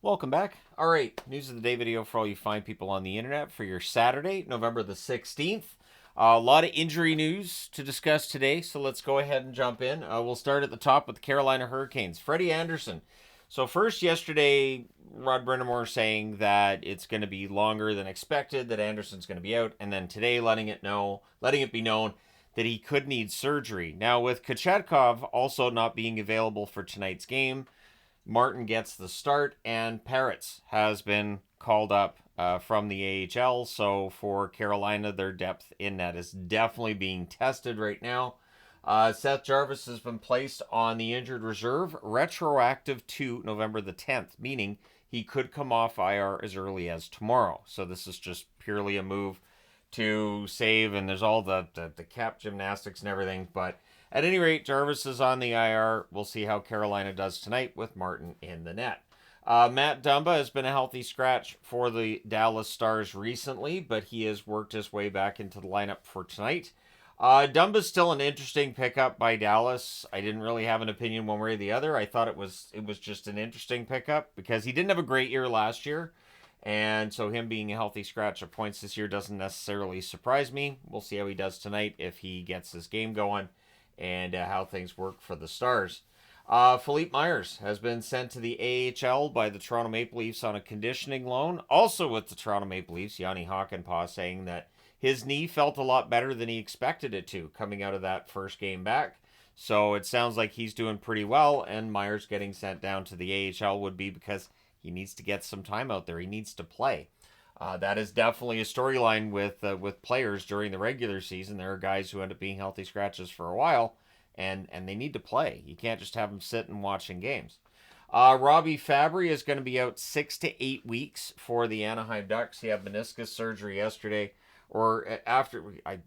Welcome back. All right, news of the day video for all you fine people on the internet for your Saturday, November the 16th. A lot of injury news to discuss today, so let's go ahead and jump in. We'll start at the top with the Carolina Hurricanes. Freddie Anderson. So first, yesterday, Rod Brind'Amour saying that it's going to be longer than expected, that Anderson's going to be out, and then today letting it be known that he could need surgery. Now, with Kochetkov also not being available for tonight's game, Martin gets the start, and Parrots has been called up from the AHL. So for Carolina, their depth in net is definitely being tested right now. Seth Jarvis has been placed on the injured reserve, retroactive to November the 10th, meaning he could come off IR as early as tomorrow. So this is just purely a move to save, and there's all the cap gymnastics and everything, but at any rate, Jarvis is on the IR. We'll see how Carolina does tonight with Martin in the net. Matt Dumba has been a healthy scratch for the Dallas Stars recently, but he has worked his way back into the lineup for tonight. Dumba's still an interesting pickup by Dallas. I didn't really have an opinion one way or the other. I thought it was just an interesting pickup because he didn't have a great year last year. And so him being a healthy scratch of points this year doesn't necessarily surprise me. We'll see how he does tonight if he gets his game going and how things work for the Stars. Philippe Myers has been sent to the AHL by the Toronto Maple Leafs on a conditioning loan. Also with the Toronto Maple Leafs, Yanni Hakanpää saying that his knee felt a lot better than he expected it to coming out of that first game back. So it sounds like he's doing pretty well, and Myers getting sent down to the AHL would be because he needs to get some time out there. He needs to play. That is definitely a storyline with players during the regular season. There are guys who end up being healthy scratches for a while, and they need to play. You can't just have them sitting watching games. Robbie Fabbri is going to be out 6 to 8 weeks for the Anaheim Ducks. He had meniscus surgery yesterday, or after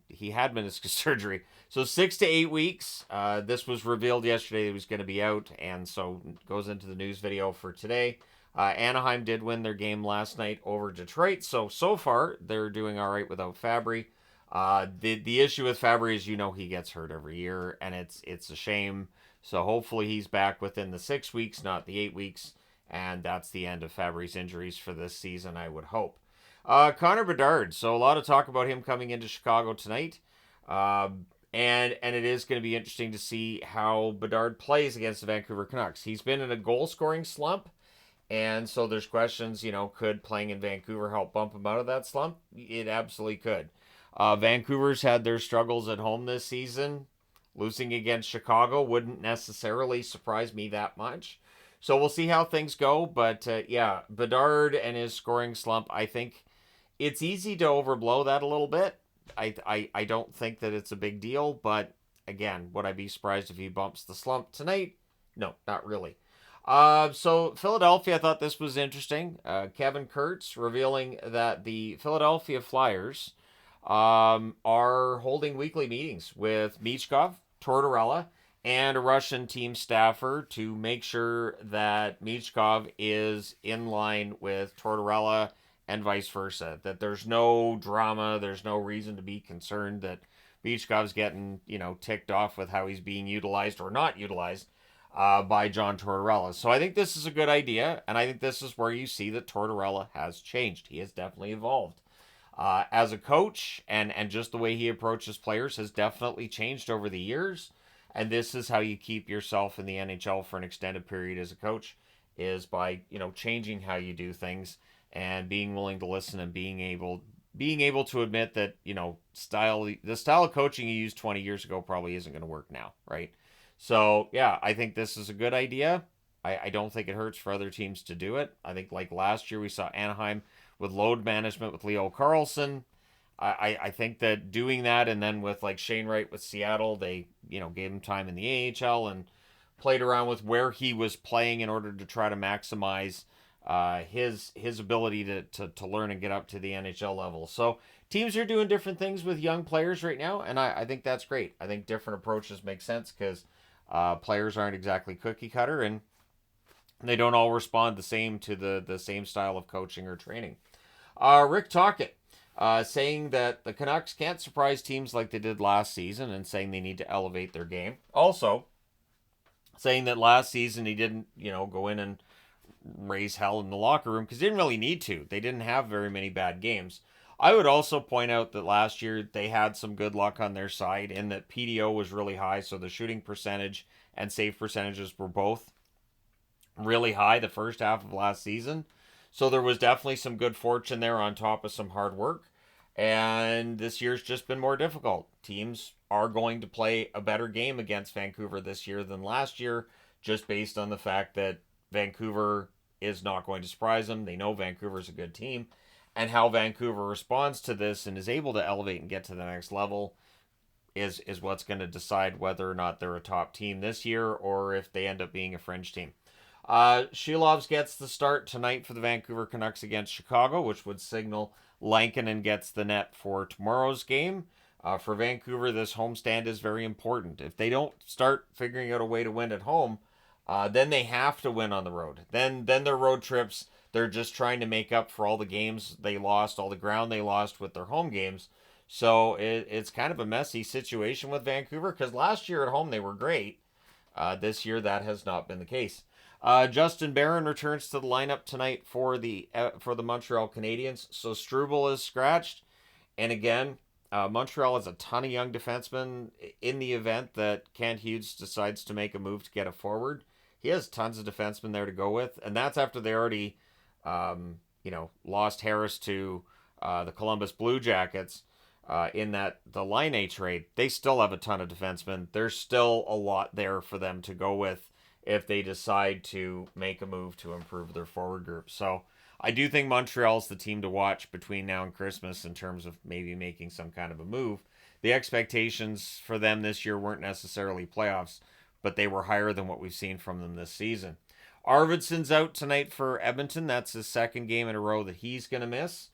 he had meniscus surgery. So 6 to 8 weeks. This was revealed yesterday that he was going to be out, and so goes into the news video for today. Anaheim did win their game last night over Detroit, so far they're doing all right without Fabbri. The issue with Fabbri is he gets hurt every year, and it's a shame. So hopefully he's back within the 6 weeks, not the 8 weeks, and that's the end of Fabbri's injuries for this season, I would hope. Connor Bedard, so a lot of talk about him coming into Chicago tonight. And it is going to be interesting to see how Bedard plays against the Vancouver Canucks. He's been in a goal-scoring slump. And so there's questions, could playing in Vancouver help bump him out of that slump? It absolutely could. Vancouver's had their struggles at home this season. Losing against Chicago wouldn't necessarily surprise me that much. So we'll see how things go. But yeah, Bedard and his scoring slump, I think it's easy to overblow that a little bit. I don't think that it's a big deal. But again, would I be surprised if he bumps the slump tonight? No, not really. So Philadelphia, I thought this was interesting. Kevin Kurtz revealing that the Philadelphia Flyers are holding weekly meetings with Michkov, Tortorella, and a Russian team staffer to make sure that Michkov is in line with Tortorella and vice versa. That there's no drama, there's no reason to be concerned that Michkov's getting, ticked off with how he's being utilized or not utilized by John Tortorella. So I think this is a good idea, and I think this is where you see that Tortorella has changed. He has definitely evolved. As a coach, and just the way he approaches players has definitely changed over the years, and this is how you keep yourself in the NHL for an extended period as a coach, is by, changing how you do things and being willing to listen and being able to admit that, the style of coaching you used 20 years ago probably isn't going to work now, right? So, yeah, I think this is a good idea. I don't think it hurts for other teams to do it. I think like last year we saw Anaheim with load management with Leo Carlsson. I think that doing that, and then with like Shane Wright with Seattle, they, gave him time in the AHL and played around with where he was playing in order to try to maximize his ability to learn and get up to the NHL level. So teams are doing different things with young players right now, and I think that's great. I think different approaches make sense because players aren't exactly cookie cutter, and they don't all respond the same to the same style of coaching or training. Rick Tocchet saying that the Canucks can't surprise teams like they did last season, and saying they need to elevate their game. Also, saying that last season he didn't, go in and raise hell in the locker room because they didn't really need to. They didn't have very many bad games. I would also point out that last year they had some good luck on their side in that PDO was really high, so the shooting percentage and save percentages were both really high the first half of last season. So there was definitely some good fortune there on top of some hard work. And this year's just been more difficult. Teams are going to play a better game against Vancouver this year than last year, just based on the fact that Vancouver is not going to surprise them. They know Vancouver's a good team. And how Vancouver responds to this and is able to elevate and get to the next level is what's going to decide whether or not they're a top team this year or if they end up being a fringe team. Shilovs gets the start tonight for the Vancouver Canucks against Chicago, which would signal Lankinen gets the net for tomorrow's game. For Vancouver, this homestand is very important. If they don't start figuring out a way to win at home, then they have to win on the road. Then their road trips, they're just trying to make up for all the games they lost, all the ground they lost with their home games. So it's kind of a messy situation with Vancouver because last year at home they were great. This year that has not been the case. Justin Barron returns to the lineup tonight for the Montreal Canadiens. So Struble is scratched, and again, Montreal has a ton of young defensemen. In the event that Kent Hughes decides to make a move to get a forward, he has tons of defensemen there to go with, and that's after they already, lost Harris to the Columbus Blue Jackets in the Line A trade. They still have a ton of defensemen. There's still a lot there for them to go with if they decide to make a move to improve their forward group. So I do think Montreal's the team to watch between now and Christmas in terms of maybe making some kind of a move. The expectations for them this year weren't necessarily playoffs, but they were higher than what we've seen from them this season. Arvidsson's out tonight for Edmonton. That's his second game in a row that he's going to miss.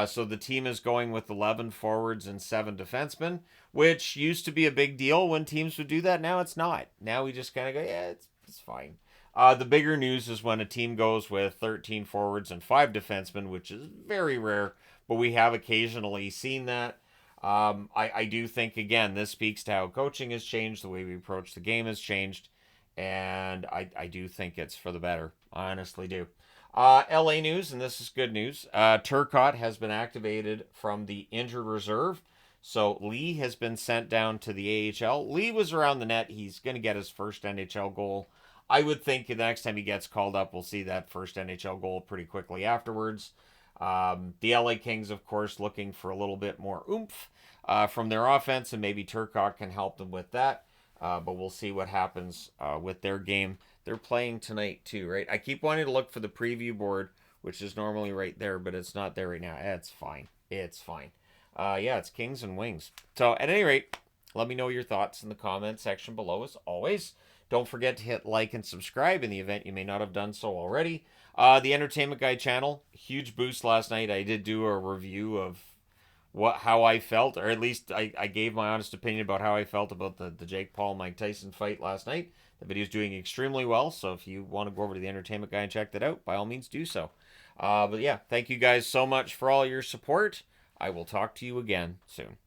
So the team is going with 11 forwards and 7 defensemen, which used to be a big deal when teams would do that. Now it's not. Now we just kind of go, yeah, it's fine. The bigger news is when a team goes with 13 forwards and 5 defensemen, which is very rare, but we have occasionally seen that. I do think, again, this speaks to how coaching has changed, the way we approach the game has changed, and I do think it's for the better. I honestly do. LA news, and this is good news. Turcotte has been activated from the injured reserve. So Lee has been sent down to the AHL. Lee was around the net. He's going to get his first NHL goal. I would think the next time he gets called up, we'll see that first NHL goal pretty quickly afterwards. The LA Kings, of course, looking for a little bit more oomph from their offense, and maybe Turcotte can help them with that. But we'll see what happens with their game. They're playing tonight too, right? I keep wanting to look for the preview board, which is normally right there, but it's not there right now. It's fine. It's fine. It's Kings and Wings. So at any rate, let me know your thoughts in the comment section below as always. Don't forget to hit like and subscribe in the event you may not have done so already. The Entertainment Guy channel, huge boost last night. I did do a review of how I felt, or at least I gave my honest opinion about how I felt about the Jake Paul Mike Tyson fight last night. The video's doing extremely well, so if you want to go over to the Entertainment Guy and check that out, by all means do so. But yeah, thank you guys so much for all your support. I will talk to you again soon.